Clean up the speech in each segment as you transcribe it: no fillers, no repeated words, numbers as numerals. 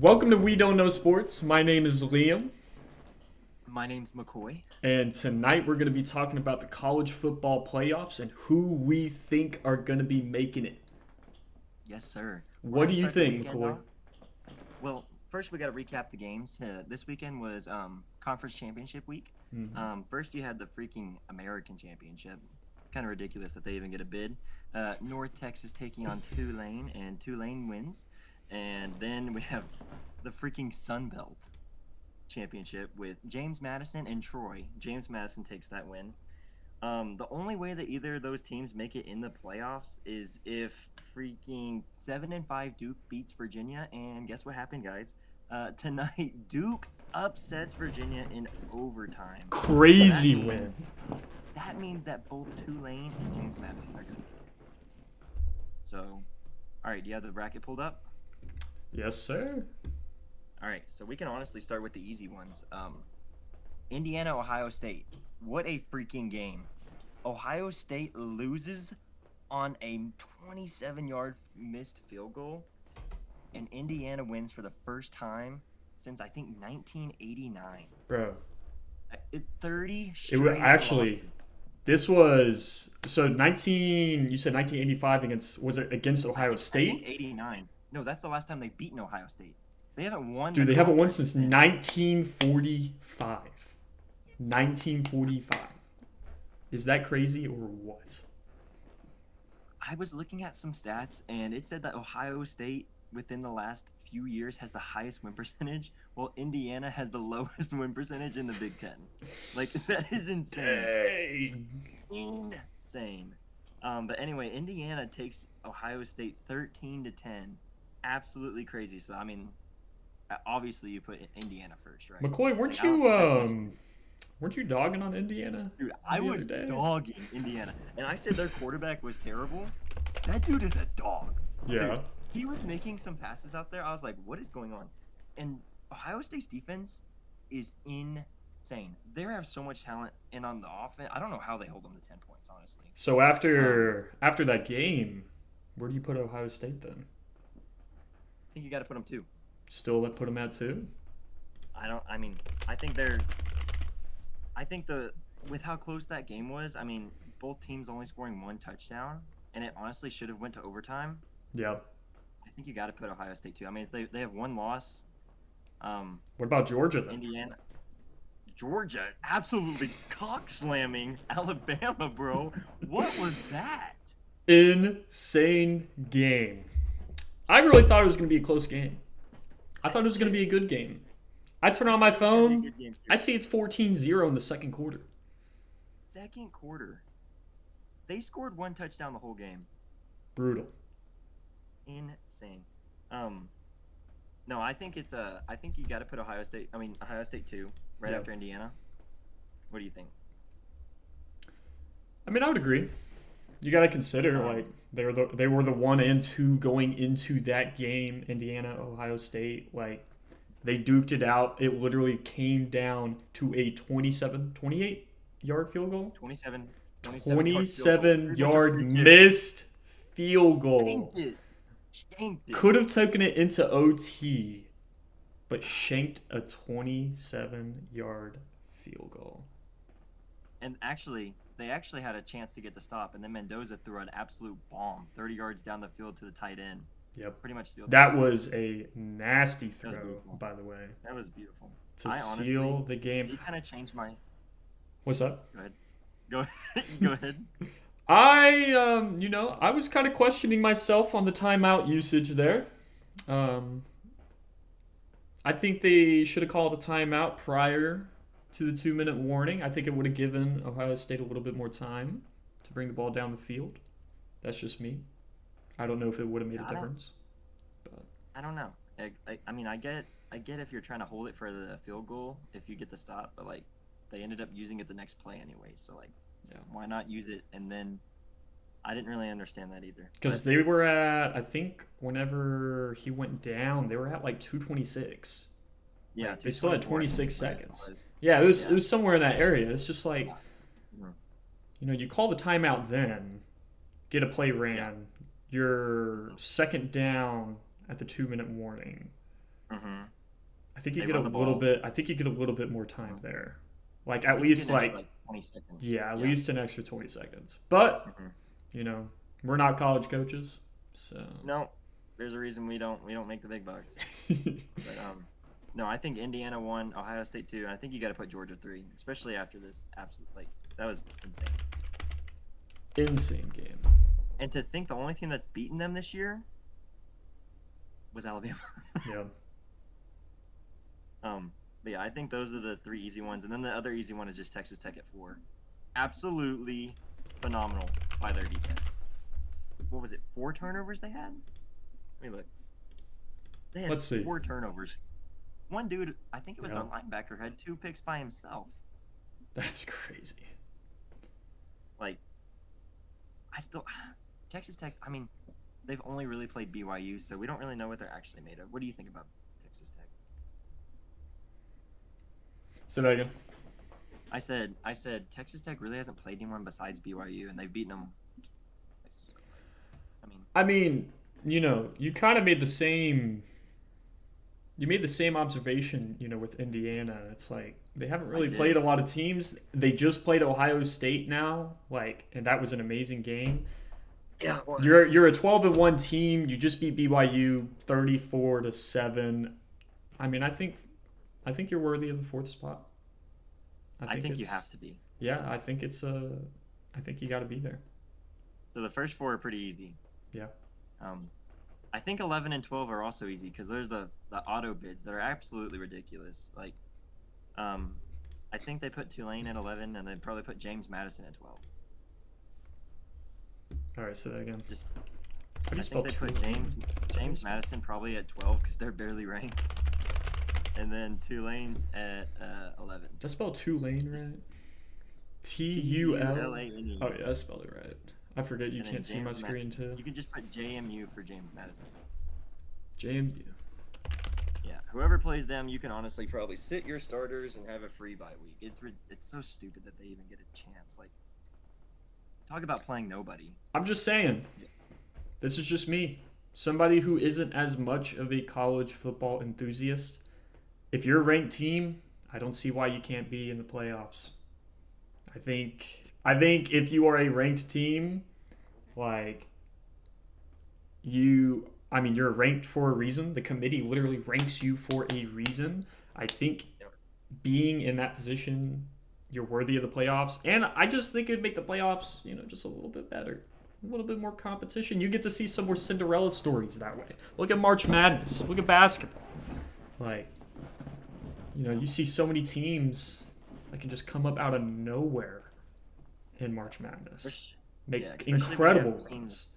Welcome to We Don't Know Sports. My name is Liam, My name's McCoy. and tonight we're going to be talking about the college football playoffs and who we think are going to be making it. Yes, sir. We're What gonna do you start the think, weekend McCoy? off. Well, first we got to recap the games. This weekend was conference championship week. Mhm. First you had the freaking American Championship. Kind of ridiculous that they even get a bid. North Texas taking on Tulane, and Tulane wins. And then we have the freaking Sun Belt Championship with James Madison and Troy. James Madison takes that win. The only way that either of those teams make it in the playoffs is if freaking 7-5 Duke beats Virginia. And guess what happened, guys? Tonight, Duke upsets Virginia in overtime. So that Crazy means win. that means that both Tulane and James Madison are good. So, all right, do you have the bracket pulled up? Yes, sir. All right, so we can honestly start with the easy ones. Indiana, Ohio State. What a freaking game! Ohio State loses on a 27-yard missed field goal, and Indiana wins for the first time since I think 1989. Bro. 30 It was straight actually losses. this was so 19 you said 1985 against was it against Ohio I think State? 89. No, that's the last time they've beaten Ohio State. They haven't won the Dude, they haven't won conference since since. 1945. 1945. Is that crazy or what? I was looking at some stats, and it said that Ohio State within the last few years has the highest win percentage, while Indiana has the lowest win percentage in the Big Ten. Like that is insane. Dang. Insane. But anyway, Indiana takes Ohio State 13-10. Absolutely crazy. So I mean, obviously you put Indiana first, right? McCoy, Like I don't think that's much. weren't you dogging on Indiana Dude, I the other was day? dogging Indiana, and I said their quarterback was terrible. That dude is a dog. Yeah. Dude, he was making some passes out there. I was like, what is going on? And Ohio State's defense is insane. They have so much talent, and on the offense, I don't know how they hold them to 10 points, honestly. So Um, after that game, where do you put Ohio State then? I think you got to put them two. Still put them at two? I don't. I mean, I think they're. I think the with how close that game was. I mean, both teams only scoring one touchdown, and it honestly should have went to overtime. Yeah. I think you got to put Ohio State too. I mean, they have one loss. What about Georgia then? Indiana, Georgia, absolutely cock slamming Alabama, bro. What was that? Insane game. I really thought it was going to be a close game. I thought it was going to be a good game. I turn on my It's gonna be a phone. good game I too. see it's 14-0 in the second quarter. Second quarter, they scored one touchdown the whole game. Brutal. Insane. Um, no, I think it's a. I think you got to put Ohio State. I mean, Ohio State two, right Yeah. after Indiana. What do you think? I mean, I would agree. You got to consider like Um, they were the 1 and 2 going into that game. Indiana, Ohio State, like they duked it out. It literally came down to a 28 yard field goal. 27, 27 yard field goal. 27 Pretty much a yard free kick. missed field goal. Shanked it. Shanked it. Could have taken it into OT, but shanked a 27-yard field goal. And actually, they actually had a chance to get the stop, and then Mendoza threw an absolute bomb, 30 yards down the field to the tight end. Yep. Pretty much sealed the That game. was a nasty That was throw, beautiful. by the way, That was beautiful. to I seal honestly, the game. he kind of changed my. What's up? Go ahead. Go. Go ahead. I was kind of questioning myself on the timeout usage there. Um, I think they should have called a timeout prior to the 2 minute warning. I think it would have given Ohio State a little bit more time to bring the ball down the field. That's just me. I don't know if it would have made a I don't. difference. But I don't know. I mean, I get if you're trying to hold it for the field goal if you get the stop, but like they ended up using it the next play anyway. So like, yeah. why not use it? And then I didn't really understand that either. But Because they were at, I think, whenever he went down, they were at like 226. yeah, Like they still had 224. I think 26 is what it seconds. was. Yeah, it Yeah. was somewhere in that area. It's just like, Mhm. you call the timeout then, get a play Yeah. ran, you're second down at the 2 minute warning. Mm-hmm. I think you They get a run the little ball. bit. I think you get a little bit more time there. Like I at think you get least an extra like like 20 seconds. yeah, at Yeah. least an extra 20 seconds. But Mm-hmm. you know, we're not college coaches, so. No, there's a reason we don't make the big bucks. But no, I think Indiana won, Ohio State 2, and I think you got to put Georgia 3, especially after this absolute like that was insane. Insane game. And to think the only team that's beaten them this year was Alabama. Yeah. But yeah, I think those are the 3 easy ones, and then the other easy one is just Texas Tech at 4. Absolutely phenomenal by their defense. What was it? 4 turnovers they had? Let me look. They had Let's see. 4 turnovers. One dude, I think it was Yeah. their linebacker, had 2 picks by himself. That's crazy. Like, Texas Tech, I mean, they've only really played BYU, so we don't really know what they're actually made of. What do you think about Texas Tech? Say that again. I said Texas Tech really hasn't played anyone besides BYU, and they've beaten them. I mean, you know, you kind of made the same. You made the same observation, you know, with Indiana. It's like they haven't really did. played a lot of teams. They just played Ohio State now, like, and that was an amazing game. Yeah, it was. You're a 12-1 team. You just beat BYU 34-7. I mean, I think you're worthy of the 4th spot. I think you it's, have to be. Yeah, I think it's I think you got to be there. So the first 4 are pretty easy. Yeah. I think 11 and 12 are also easy because there's the auto bids that are absolutely ridiculous. Like, I think they put Tulane at 11, and they probably put James Madison at 12. All right, say that again. Just, How do you I spell think they put Tulane? James Madison probably at 12 because they're barely ranked, and then Tulane at 11. Did I spell Tulane right? T-U-L? Tulane. Oh yeah, I spelled it right. I forget you And then can't see my James screen too. You can just put JMU for James Madison. JMU. Yeah, whoever plays them, you can honestly probably sit your starters and have a free bye week. It's so stupid that they even get a chance. Like, talk about playing nobody. I'm just saying. This is just me. Somebody who isn't as much of a college football enthusiast. If you're a ranked team, I don't see why you can't be in the playoffs. I think if you are a ranked team, like you're ranked for a reason. The committee literally ranks you for a reason. I think being in that position, you're worthy of the playoffs. And I just think it'd make the playoffs, you know, just a little bit better. A little bit more competition. You get to see some more Cinderella stories that way. Look at March Madness. Look at basketball. Like, you know, you see so many teams that can just come up out of nowhere in March Madness. Make incredible runs.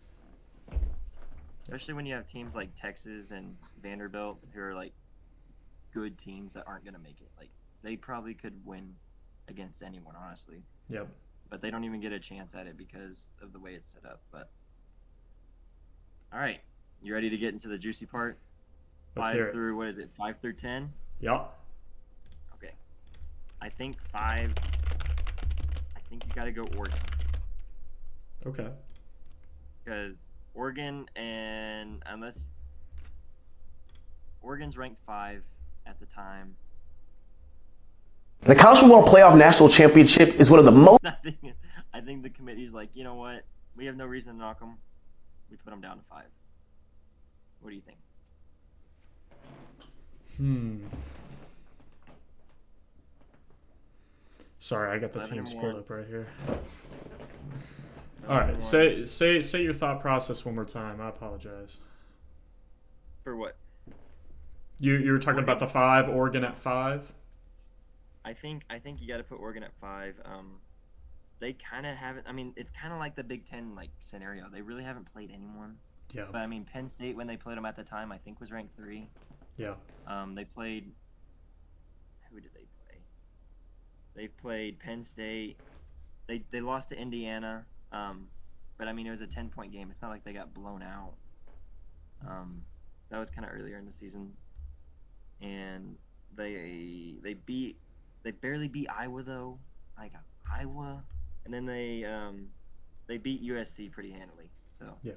Especially when you have teams like Texas and Vanderbilt who are like good teams that aren't going to make it. Like, they probably could win against anyone, honestly. Yep. But they don't even get a chance at it because of the way it's set up. But all right, you ready to get into the juicy part? Let's hear it. 5 through 10? Yep. Okay. I think 5. I think you got to go Oregon. Okay. Because Oregon's ranked 5 at the time. The College Football Playoff National Championship is one of the most. I think the committee's like, you know what? We have no reason to knock them. We put them down to 5. What do you think? Sorry, I got the teams pulled 11-1. up right here. All right, say your thought process one more time. I apologize. For what? You were talking about the 5, Oregon at 5. I think you got to put Oregon at 5. They kind of haven't. I mean, it's kind of like the Big Ten like scenario. They really haven't played anyone. Yeah. But I mean, Penn State when they played them at the time, I think was ranked 3. Yeah. They played. Who did they play? They've played Penn State. They lost to Indiana. But I mean, it was a 10-point game. It's not like they got blown out. That was kind of earlier in the season, and they barely beat Iowa though. I got Iowa, and then they beat USC pretty handily. So yeah.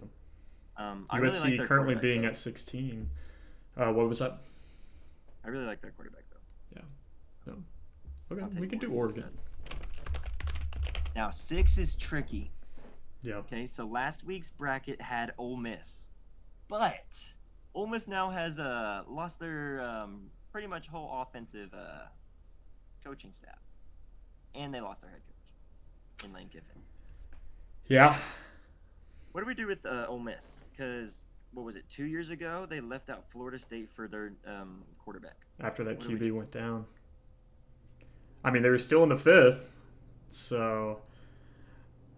I USC really like their currently quarterback, being though. at 16. What was that? I really like that quarterback though. No. Okay, I'll take we can do Morris Oregon. instead. Now 6 is tricky. Yeah. Okay, so last week's bracket had Ole Miss, but Ole Miss now has lost their pretty much whole offensive coaching staff, and they lost their head coach in Lane Kiffin. Yeah. What do we do with Ole Miss? Because what was it, 2 years ago they left out Florida State for their quarterback. After that What do we QB do? went down. I mean, they were still in the 5th, so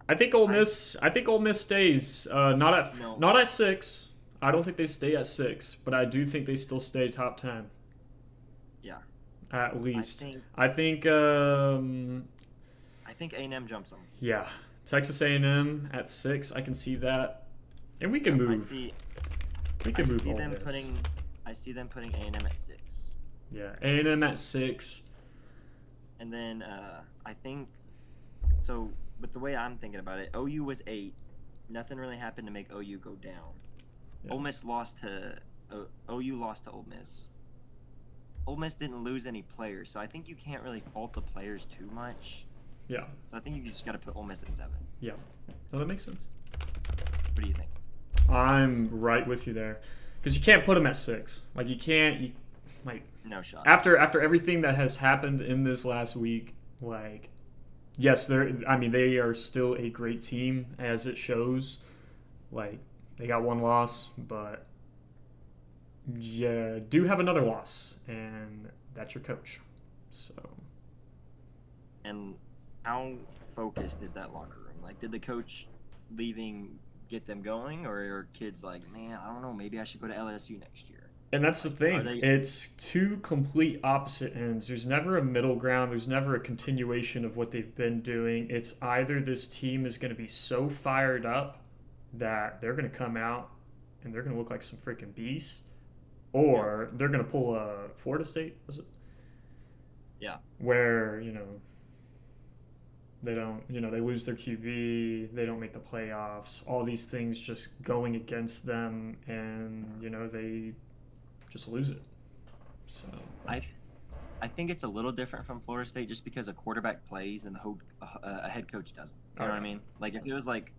I think Ole Miss. I think Ole Miss stays. No. Not at 6. I don't think they stay at 6, but I do think they still stay top 10. Yeah. At least. I I think think A&M jumps them. yeah. Texas A&M at 6. I can see that, and we can move. We can move Ole Miss. I see them putting A&M at 6. Yeah, A&M at 6. And then I think so. With the way I'm thinking about it, OU was 8. Nothing really happened to make OU go down. Yeah. Ole Miss lost to OU lost to Ole Miss. Ole Miss didn't lose any players, so I think you can't really fault the players too much. Yeah. So I think you just got to put Ole Miss at 7. Yeah. No, that makes sense. What do you think? I'm right with you there, because you can't put them at 6. Like you can't. No shot. After everything that has happened in this last week, like, yes, they are still a great team as it shows. Like, they got 1 loss, but yeah, do have another loss, and that's your coach. So. And how focused is that locker room? Like, did the coach leaving get them going, or are kids like, man, I don't know, maybe I should go to LSU next year? And that's the thing. It's 2 complete opposite ends. There's never a middle ground. There's never a continuation of what they've been doing. It's either this team is going to be so fired up that they're going to come out and they're going to look like some freaking beasts, or they're going to pull a Florida State, was it? Yeah. Where, they don't, they lose their QB, they don't make the playoffs, all these things just going against them, and, they just lose it. So I think it's a little different from Florida State just because a quarterback plays and a head coach doesn't. You know what I mean? Like, if it was like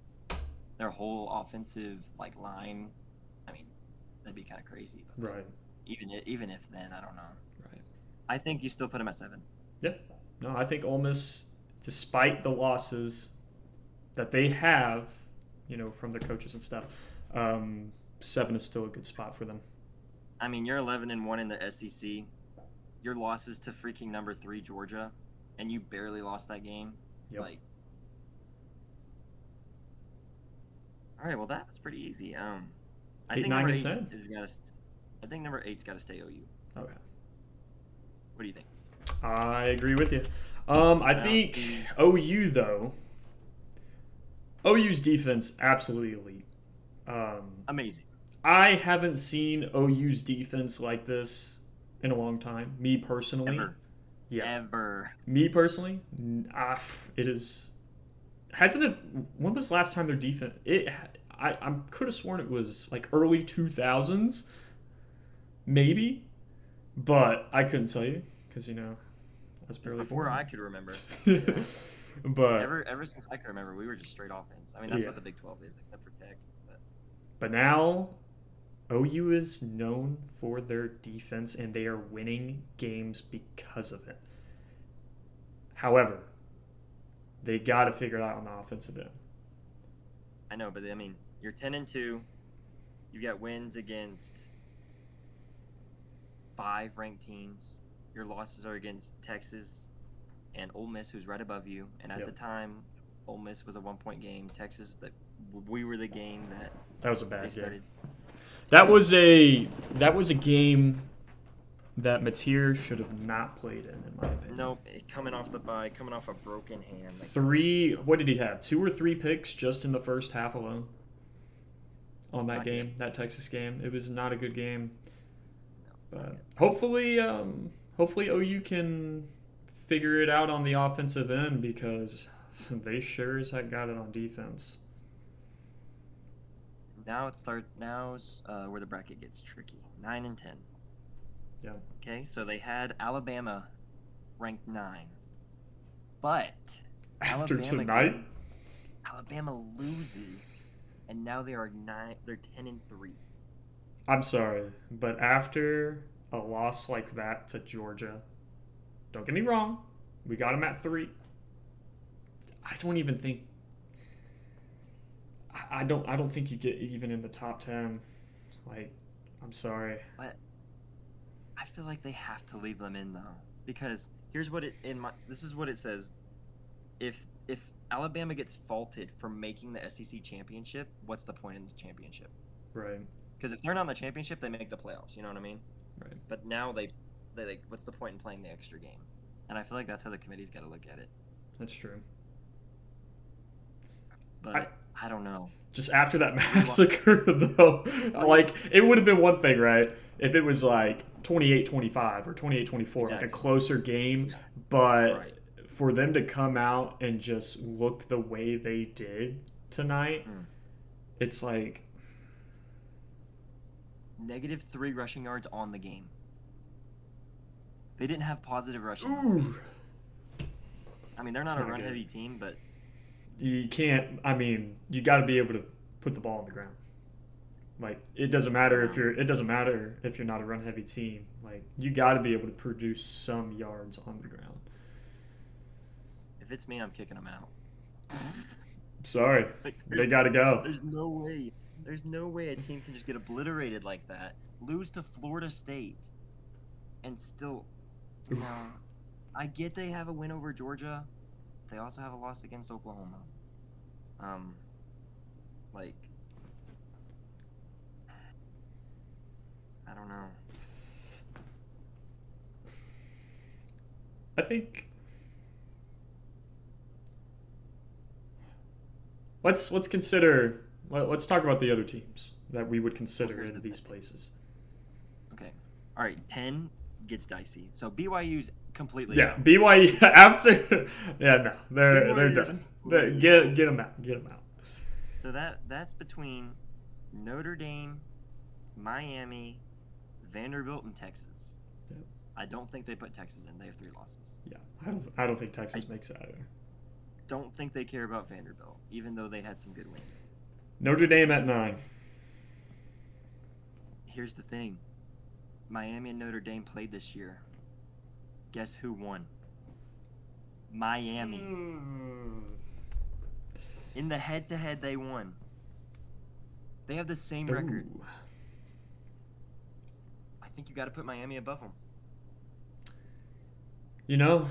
their whole offensive line, I mean, that'd be kind of crazy. Right. Even if then, I don't know. Right. I think you still put them at 7. Yeah. No, I think Ole Miss, despite the losses that they have, from their coaches and stuff, 7 is still a good spot for them. I mean, you're 11-1 in the SEC. Your losses to freaking number 3 Georgia, and you barely lost that game. Yep. Like, all right, well that was pretty easy. I 8, think 9, number and 8 10. I think number 8's got to stay OU. Okay. What do you think? I agree with you. I think OU though. OU's defense absolutely elite. Amazing. I haven't seen OU's defense like this in a long time. Me personally. Ever. Yeah. Ever. Me personally, it is. Hasn't it? When was the last time their defense? I could have sworn it was like early 2000s, maybe, but I couldn't tell you because I was barely Before born. I could remember. But ever since I can remember, we were just straight offense. I mean, that's what the Big 12 is, except for Tech. But now, OU is known for their defense, and they are winning games because of it. However, they got to figure it out on the offensive end. I know, but I mean, you're 10-2. You got wins against 5 ranked teams. Your losses are against Texas and Ole Miss, who's right above you. And at the time, Ole Miss was a 1-point game. Texas, we were the game that was a bad game. started. That was a game that Mateer should have not played in my opinion. Nope, coming off the bye, coming off a broken hand. 3, what did he have? 2 or 3 picks just in the first half alone on that game, good. that Texas game. It was not a good game. But hopefully OU can figure it out on the offensive end because they sure as heck got it on defense. Now's where the bracket gets tricky. 9 and 10. Yeah. Okay, so they had Alabama ranked 9, but After Alabama tonight? Alabama loses, and now they are 9. They're 10-3. I'm sorry, but after a loss like that to Georgia, don't get me wrong, we got them at 3. I don't even think. I don't think you get even in the top 10. Like, I'm sorry. But I feel like they have to leave them in though, because here's what this is what it says. If Alabama gets faulted for making the SEC championship, what's the point in the championship? Right. Because if they're not in the championship, they make the playoffs. You know what I mean? Right. But now they like, what's the point in playing the extra game? And I feel like that's how the committee's got to look at it. That's true. But I don't know. Just after that massacre, though, like, it would have been one thing, right? If it was like 28-25 or 28-24, Exactly. like a closer game. But for them to come out and just look the way they did tonight, it's like -3 rushing yards on the game. They didn't have positive rushing ooh. yards. I mean, they're not It's a not run-heavy good. team, but You can't. I mean, you got to be able to put the ball on the ground. Like, it doesn't matter if you're. It doesn't matter if you're not a run heavy team. Like, you got to be able to produce some yards on the ground. if it's me, I'm kicking them out. Sorry, Like, they got to go. There's no way. There's no way a team can just get obliterated like that, lose to Florida State, and still, you know, I get they have a win over Georgia. They also have a loss against Oklahoma. Like, I don't know. I think. Let's consider. Let's talk about the other teams that we would consider Here's in the these thing. places. Okay. All right. 10 gets dicey. So BYU's completely Yeah, out. BYU after. Yeah, no, they're BYU is done. completely Get them out. Get them out. So that's between Notre Dame, Miami, Vanderbilt, and Texas. Yep. I don't think they put Texas in. They have 3 losses. Yeah, I don't think Texas makes it either. Don't think they care about Vanderbilt, even though they had some good wins. Notre Dame at 9. Here's the thing. Miami and Notre Dame played this year. Guess who won? Miami. In the head-to-head, they won. They have the same record. Ooh. I think you got to put Miami above them. You know,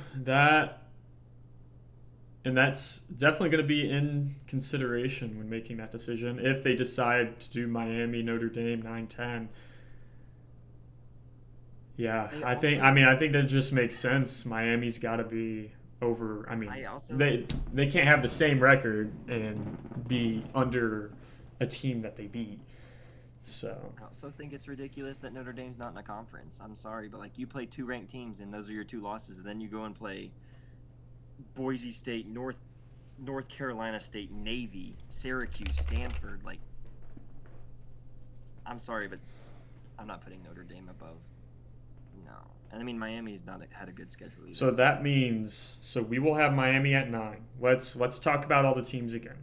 that's definitely going to be in consideration when making that decision. If they decide to do Miami, Notre Dame, 9-10. Yeah, I think that just makes sense. Miami's got to be over. I mean, they can't have the same record and be under a team that they beat. So I also think it's ridiculous that Notre Dame's not in a conference. I'm sorry, but like, you play 2 ranked teams and those are your 2 losses, and then you go and play Boise State, North Carolina State, Navy, Syracuse, Stanford. Like, I'm sorry, but I'm not putting Notre Dame above. No. And I mean, Miami's not had a good schedule either. So that means we will have Miami at 9. Let's talk about all the teams again.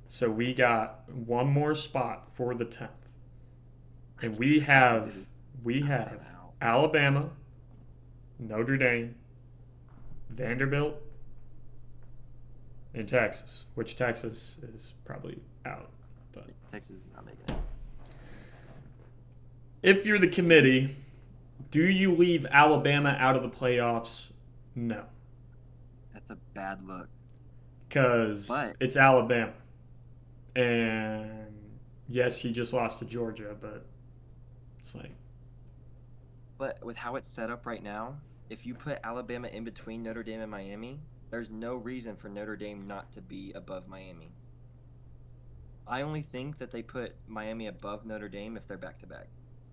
So we got one more spot for the 10th. And we have Alabama, Notre Dame, Vanderbilt, and Texas, which Texas is probably out. But Texas is not making it. If you're the committee, do you leave Alabama out of the playoffs? No. That's a bad look. Because it's Alabama. And yes, he just lost to Georgia, but it's like. But with how it's set up right now, if you put Alabama in between Notre Dame and Miami, there's no reason for Notre Dame not to be above Miami. I only think that they put Miami above Notre Dame if they're back-to-back.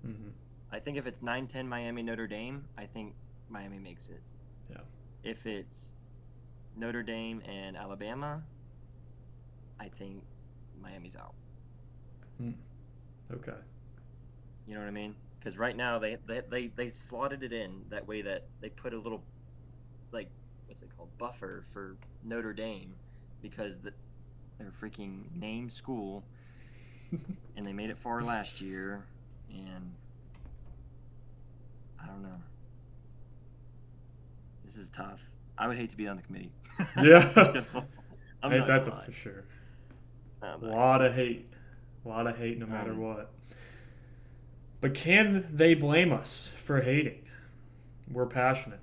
Mm-hmm. I think if it's 9-10 Miami, Notre Dame, I think Miami makes it. Yeah. If it's Notre Dame and Alabama, I think Miami's out. Okay. You know what I mean? because right now they slotted it in that way that they put a little, like, what's it called, buffer for Notre Dame, because they're freaking named school, and they made it far last year, and I don't know. This is tough. I would hate to be on the committee. Yeah. I'm Hate not that gonna lie. for sure. I'm A not lot of hate. A lot of hate no matter Um, what. But can they blame us for hating? We're passionate.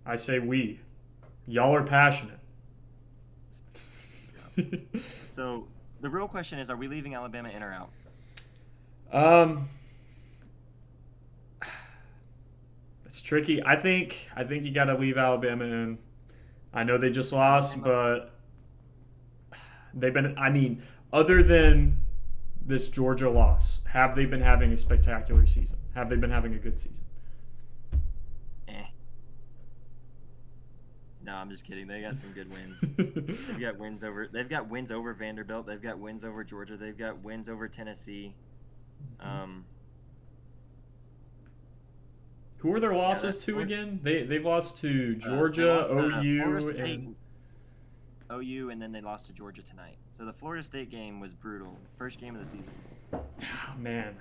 I say we. Y'all are passionate. So the real question is, are we leaving Alabama in or out? It's tricky. I think you got to leave Alabama in. I know they just lost, but they've been. I mean, other than this Georgia loss, have they been having a spectacular season? Have they been having a good season? No, I'm just kidding. They got some good wins. They've got wins over. They've got wins over Vanderbilt. They've got wins over Georgia. They've got wins over Tennessee. Who are their losses that's to what- again? They've lost to They Georgia, lost to OU, Florida State, and OU, and then they lost to Georgia tonight. So the Florida State game was brutal. First game of the season. oh, man,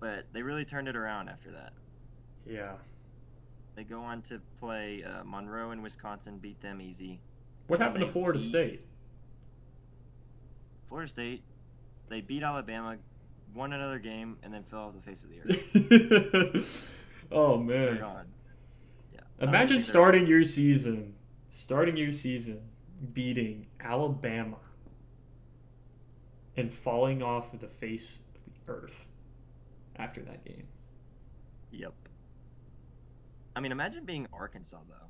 But they really turned it around after that. yeah. They go on to play Monroe and Wisconsin, beat them easy. What And happened to they Florida beat State? Florida State, they beat Alabama, won another game, and then fell off the face of the earth. Oh They're man. gone. Yeah. I don't Imagine think starting your season beating Alabama and falling off of the face of the earth after that game. Yep. I mean, imagine being Arkansas, though.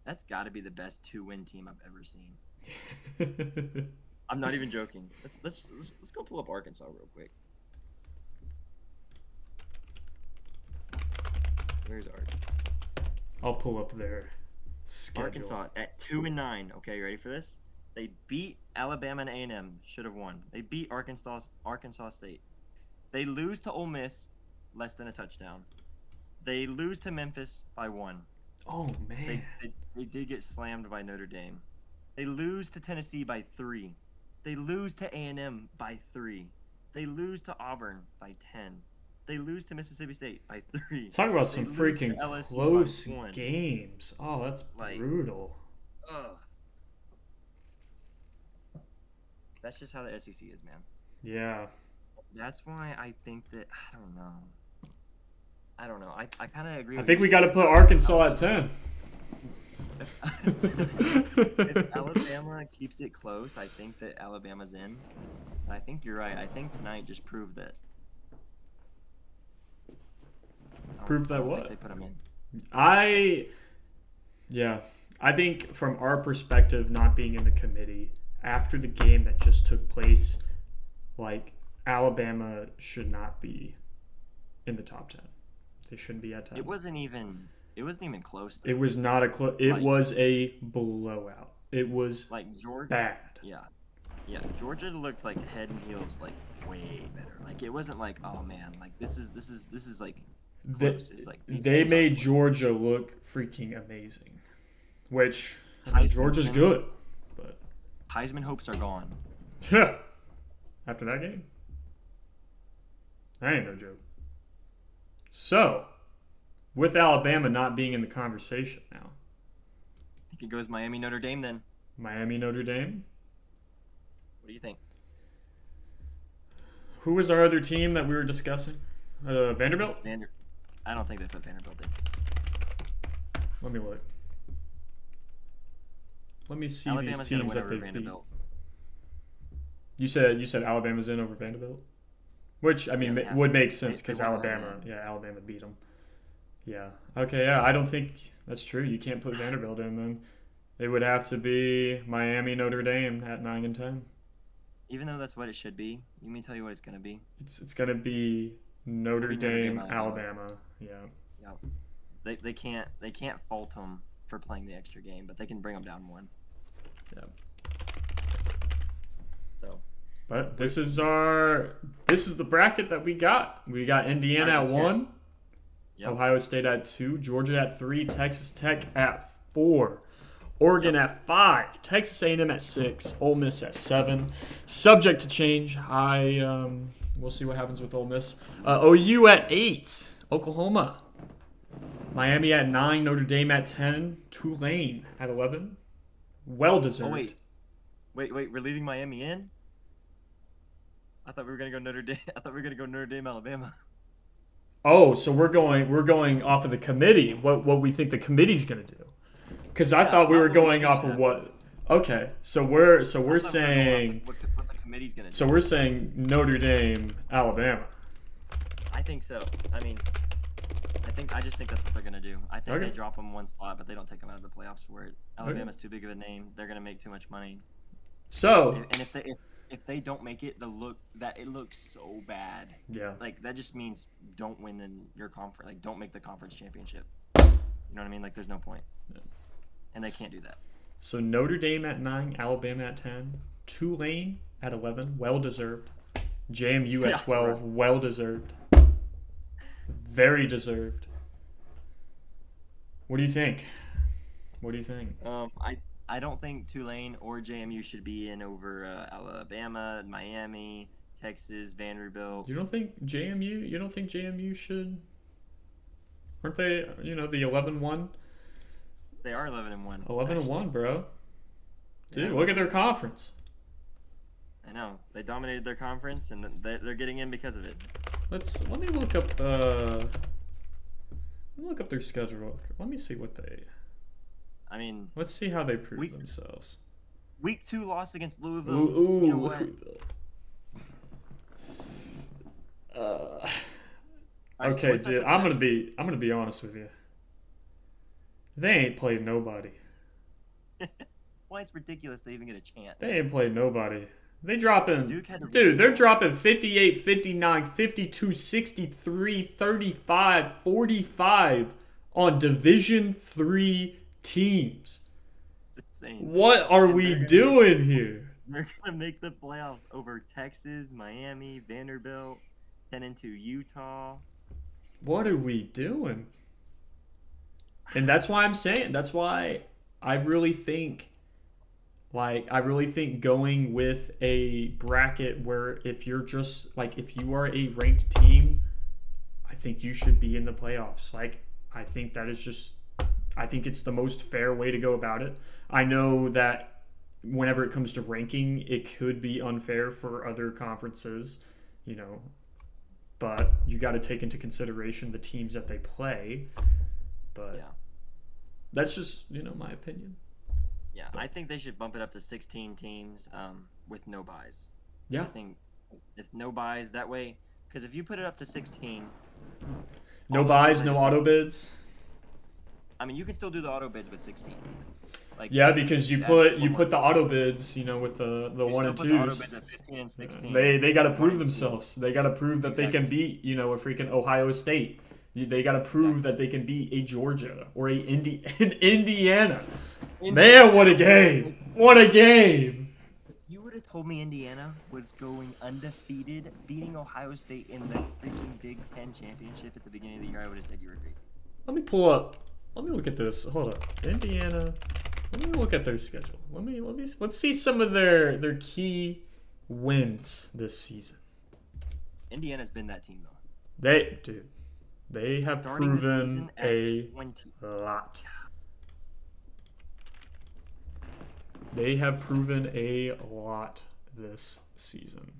That's got to be the best 2-win team I've ever seen. I'm not even joking. Let's go pull up Arkansas real quick. Where's Arkansas? I'll pull up their schedule. Arkansas at 2-9. Okay, you ready for this? They beat Alabama and A&M. Should have won. They beat Arkansas State. They lose to Ole Miss, less than a touchdown. They lose to Memphis by 1. Oh man. They did get slammed by Notre Dame. They lose to Tennessee by 3. They lose to A&M by 3. They lose to Auburn by 10. They lose to Mississippi State by 3. Talk about some They lose freaking to LSU by close 1. games. Oh, that's Like- brutal. Ugh. That's just how the SEC is, man. Yeah. That's why I think that I don't know. I kind of agree. I with think you. we got to put Arkansas at 10. If Alabama keeps it close, I think that Alabama's in. I think you're right. I think tonight just proved that. Proved that I don't what? think they put them in. I think from our perspective, not being in the committee, after the game that just took place, like, Alabama should not be in the top 10. They shouldn't be at 10. It wasn't even close. Though. It was not a close. It Like- was a blowout. It was Like Georgia. bad. Yeah. Georgia looked like head and heels, like way better. Like it wasn't like, oh man, like this is like close. It's like these They games made aren't close. Georgia look freaking amazing, which I mean, Tyson Georgia's Kinney. good, but Heisman hopes are gone. after that game, that ain't no joke. So, with Alabama not being in the conversation now, I think it goes Miami Notre Dame then. Miami, Notre Dame. What do you think? Who was our other team that we were discussing? Vanderbilt? I don't think they put Vanderbilt in. Let me look. Let me see Alabama's these gonna teams win that over they beat. Vanderbilt. You said Alabama's in over Vanderbilt, which I mean Yeah, they would have to. make sense They because won Alabama beat them. Yeah. Okay. Yeah. I don't think that's true. You can't put Vanderbilt in then. It would have to be Miami, Notre Dame at 9 and 10. Even though that's what it should be, let me tell you what it's gonna be. It's gonna be Notre It'll be Notre Dame, Dame, Alabama. Yeah. They can't fault them for playing the extra game, but they can bring them down 1. Yeah. So, But this is the bracket that we got. We got Indiana at 1, Yep. Ohio State at 2, Georgia at 3, Texas Tech at 4, Oregon at 5, Texas A&M at 6, Ole Miss at 7. Subject to change. We'll see what happens with Ole Miss. OU at 8, Oklahoma, Miami at 9, Notre Dame at 10, Tulane at 11. Well deserved. Oh wait, we're leaving Miami in? I thought we were gonna go Notre Dame. I thought we were gonna go Notre Dame, Alabama. Oh, so we're going off of the committee. What we think the committee's gonna do? Because I thought we were going off of what. Okay, so we're saying what the committee's gonna do. so we're saying Notre Dame, Alabama. I think so. I just think that's what they're gonna do. I think Okay. they drop them one slot, but they don't take them out of the playoffs for it. Alabama's too big of a name. They're gonna make too much money. So And if they don't make it, it looks so bad. yeah, Like that just means don't win in your conference. Like don't make the conference championship. You know what I mean? Like there's no point. Yeah. And they can't do that. so Notre Dame at 9, Alabama at 10, Tulane at 11, well deserved. JMU at Yeah, 12, right. well deserved. Very deserved. What do you think? What do you think? I don't think Tulane or JMU should be in over Alabama, Miami, Texas, Vanderbilt. You don't think JMU should? Aren't they, the 11-1? They are 11-1. 11-1, bro. Dude, Yeah. look at their conference. I know they dominated their conference, and they're getting in because of it. Let me look up their schedule. Let me see what they. I mean, Let's see how they prove themselves. week 2 loss against Louisville. Ooh, You know what? Louisville. Alright, so Okay, let's dude. look at I'm the gonna be honest with you. They ain't played nobody. Why it's ridiculous they even get a chance. They ain't played nobody. They dropping. Duke had to Dude, they're dropping 58, 59, 52, 63, 35, 45 on Division 3 teams. It's insane. What are And we they're gonna- doing here? They're gonna make the playoffs over Texas, Miami, Vanderbilt, 10-2 Utah. What are we doing? And that's why I'm saying. That's why I really think going with a bracket where if you are a ranked team, I think you should be in the playoffs. I think it's the most fair way to go about it. I know that whenever it comes to ranking, it could be unfair for other conferences, but you got to take into consideration the teams that they play. But Yeah. that's just, my opinion. Yeah, I think they should bump it up to 16 teams with no buys. Yeah. I think if no buys that way, because if you put it up to 16, No all the buys, teams no are auto 16. bids. I mean, you can still do the auto bids with 16. Yeah, because you that's put one the auto bids, with the You one still and put the auto twos. bids at 15 and 16. They got to One prove and two. themselves. They got to prove that they can Exactly. beat, a freaking Ohio State. They got to prove that they can beat a Georgia or an Indiana. Man, what a game! What a game! You would have told me Indiana was going undefeated, beating Ohio State in the freaking Big Ten championship at the beginning of the year. I would have said you were crazy. Let me pull up. Let me look at this. Hold up, Indiana. Let me look at their schedule. Let's see some of their key wins this season. Indiana's been that team though. They have Starting the proven season at a 20. lot. They have proven a lot this season.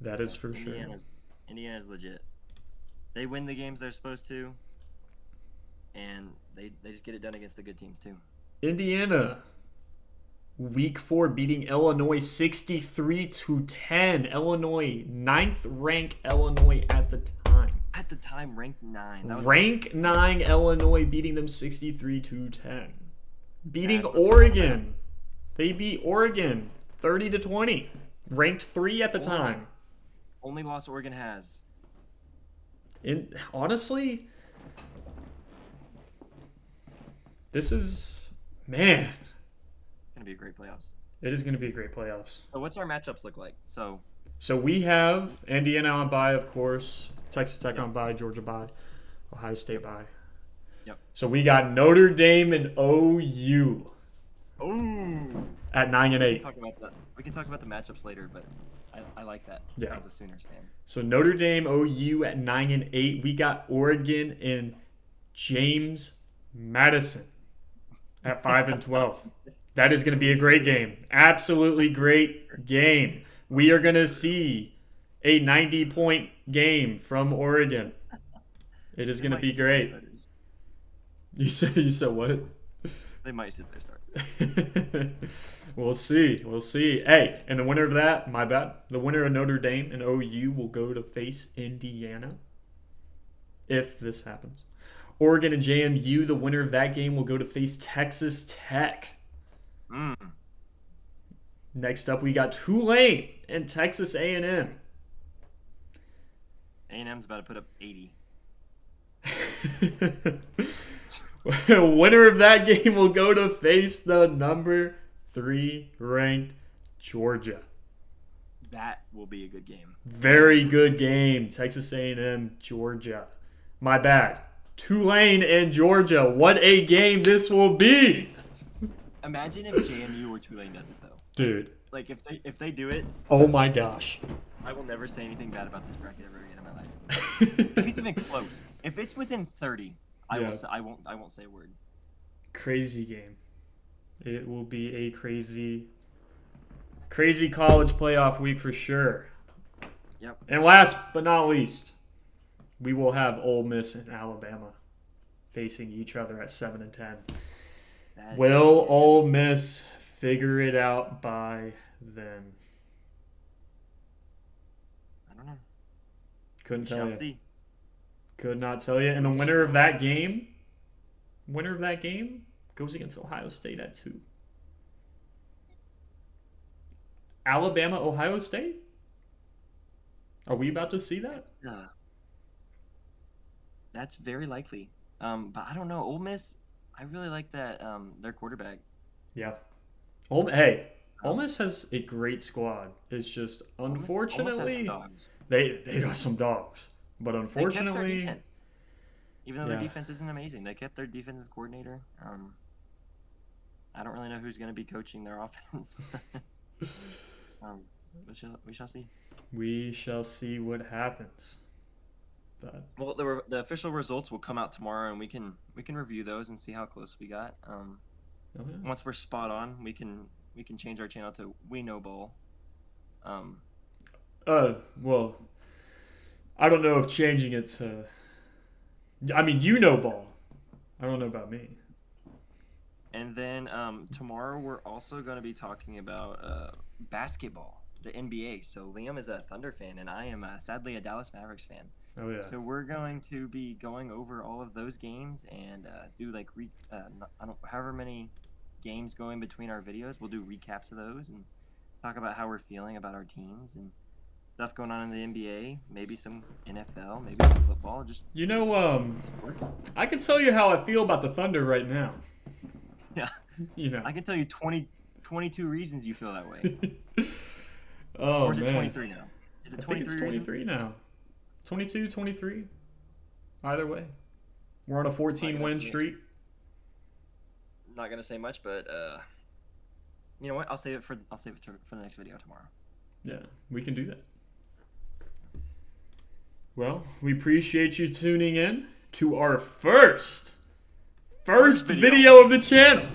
That is for sure. Indiana's legit. They win the games they're supposed to, and they just get it done against the good teams too. Indiana, week 4, beating Illinois 63-10. Illinois, 9th ranked Illinois at the time. At the time, ranked 9. That was Rank 9 Illinois, beating them 63-10. Beating That's what's Oregon. They beat Oregon 30-20. Ranked 3 at the time. only loss Oregon has. Honestly, this is, man, Gonna be a great playoffs. It is going to be a great playoffs. So what's our matchups look like? So we have Indiana on bye, of course. Texas Tech Yep. on bye. Georgia bye. Ohio State bye. Yep. So we got Notre Dame and OU Ooh. at 9 and We 8. can talk about that. We can talk about the matchups later, but I like that Yeah. as a Sooners fan. So Notre Dame, OU at 9 and 8. We got Oregon and James Madison at 5 and 12. That is going to be a great game. Absolutely great game. We are going to see a 90-point game from Oregon. It is going to be great. You said what? They might sit their starters. We'll see. We'll see. Hey, and the winner of that, my bad. The winner of Notre Dame and OU will go to face Indiana if this happens. Oregon and JMU, the winner of that game will go to face Texas Tech. Next up, we got Tulane and Texas A&M. A&M's about to put up 80. Winner of that game will go to face the number 3 ranked Georgia. That will be a good game. Very good game. Texas A&M, Georgia. My bad. Tulane and Georgia. What a game this will be. Imagine if JMU or Tulane does it though. Dude. Like if they do it, Oh my gosh. I will never say anything bad about this bracket ever again in my life. If it's even close, if it's within 30, I won't say a word. Crazy game. It will be a crazy college playoff week for sure. Yep. And last but not least, we will have Ole Miss and Alabama facing each other at 7 and 10. Will Ole Miss figure it out by then? I don't know. Couldn't We tell shall you. see. Could not tell you. And the winner of that game goes against Ohio State at 2. Alabama, Ohio State? Are we about to see that? That's very likely. But I don't know. Ole Miss, I really like that. Their quarterback. Yeah. Ole Miss has a great squad. It's just unfortunately Ole Miss has some dogs. they got some dogs. But They kept their unfortunately, defense. Even though Yeah. their defense isn't amazing, they kept their defensive coordinator. I don't really know who's going to be coaching their offense. We shall see. we shall see what happens. But Well, the official results will come out tomorrow, and we can review those and see how close we got. oh yeah. Once we're spot on, we can change our channel to We Know Ball. Well, I don't know if changing it to. I mean, you know ball. I don't know about me. And then tomorrow we're also going to be talking about basketball, the NBA. So Liam is a Thunder fan, and I am sadly a Dallas Mavericks fan. Oh yeah. So we're going to be going over all of those games and do like however many games go in between our videos. We'll do recaps of those and talk about how we're feeling about our teams and stuff going on in the NBA, maybe some NFL, maybe some football. Just sports. I can tell you how I feel about the Thunder right now. Yeah. I can tell you 22 reasons you feel that way. Oh Or is it man. 23 now? Is it I think 23 it's 23 now. 22, 23. Either way. We're on a 14-win streak. Not gonna say much, but you know what? I'll save it for the next video tomorrow. Yeah, we can do that. Well, we appreciate you tuning in to our first video of the channel.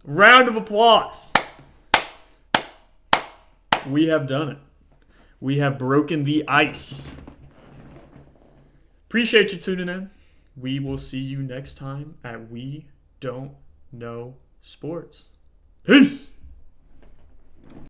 Round of applause. We have done it. We have broken the ice. Appreciate you tuning in. We will see you next time at We Don't Know Sports. Peace.